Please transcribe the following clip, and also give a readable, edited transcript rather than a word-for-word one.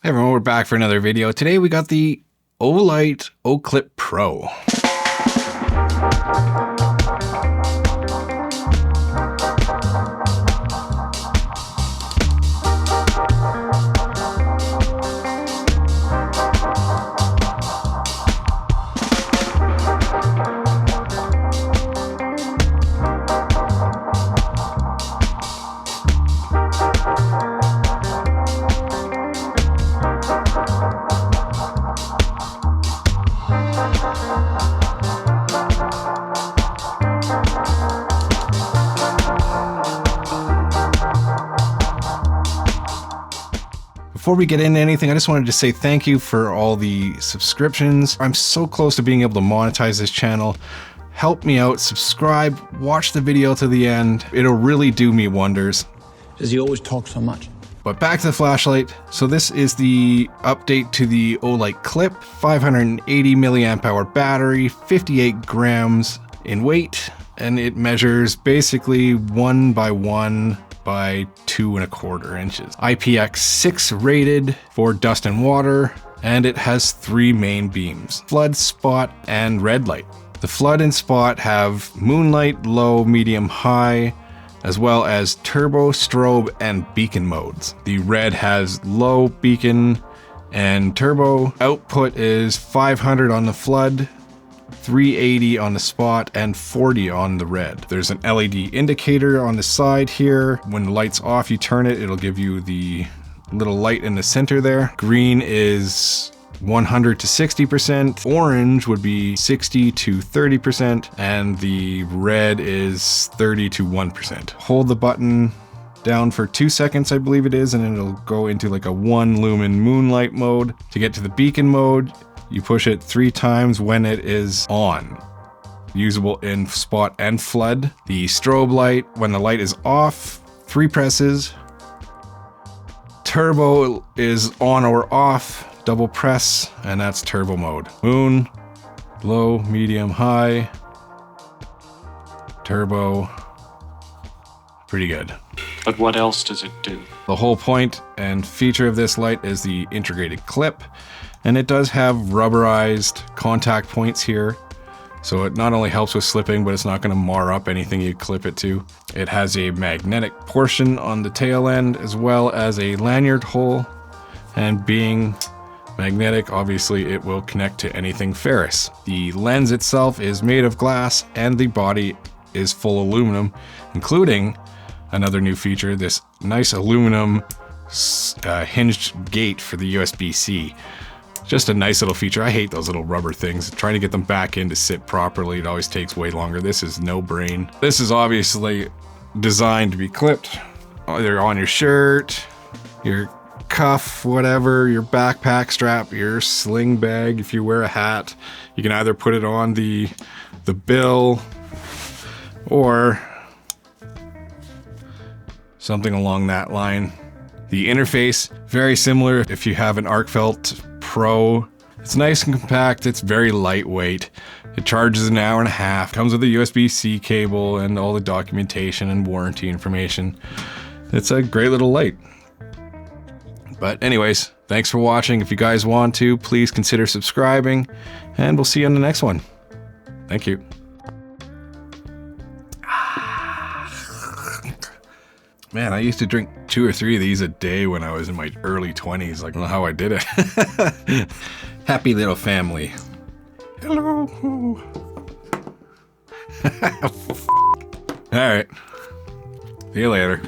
Hey everyone, we're back for another video. Today we got the Olight OClip Pro. Before we get into anything, I just wanted to say thank you for all the subscriptions. I'm so close to being able to monetize this channel. Help me out, subscribe, watch the video to the end. It'll really do me wonders. Does he always talk so much? But back to the flashlight. So this is the update to the Olight Clip, 580 milliamp hour battery, 58 grams in weight, and it measures basically 1 by 1 by 2¼ inches. IPX6 rated for dust and water, and it has 3 main beams: flood, spot, and red light. The flood and spot have moonlight, low, medium, high, as well as turbo, strobe, and beacon modes. The red has low, beacon, and turbo. Output is 500 on the flood, 380 on the spot, and 40 on the red. There's an LED indicator on the side here. When the light's off, you turn it, it'll give you the little light in the center there. Green is 100 to 60%, orange would be 60 to 30%, and the red is 30 to 1%. Hold the button down for 2 seconds, I believe it is, and it'll go into like a 1 lumen moonlight mode. To get to the beacon mode, you push it 3 times when it is on. Usable in spot and flood. The strobe light, when the light is off, 3 presses. Turbo is on or off, double press, and that's turbo mode. Moon, low, medium, high, turbo. Pretty good. But what else does it do? The whole point and feature of this light is the integrated clip, and it does have rubberized contact points here. So it not only helps with slipping, but it's not going to mar up anything you clip it to. It has a magnetic portion on the tail end, as well as a lanyard hole, and being magnetic, obviously it will connect to anything ferrous. The lens itself is made of glass, and the body is full aluminum, including another new feature, this nice aluminum hinged gate for the USB-C. Just a nice little feature. I hate those little rubber things. Trying to get them back in to sit properly, it always takes way longer. This is no brain. This is obviously designed to be clipped either on your shirt, your cuff, whatever, your backpack strap, your sling bag. If you wear a hat, you can either put it on the bill or something along that line. The interface, very similar if you have an ArcFelt Pro. It's nice and compact, it's very lightweight. It charges an hour and a half, comes with a USB-C cable and all the documentation and warranty information. It's a great little light. But anyways, thanks for watching. If you guys want to, please consider subscribing, and we'll see you on the next one. Thank you. Man, I used to drink 2 or 3 of these a day when I was in my early 20s. I don't know how I did it. Happy little family. Hello. All right. See you later.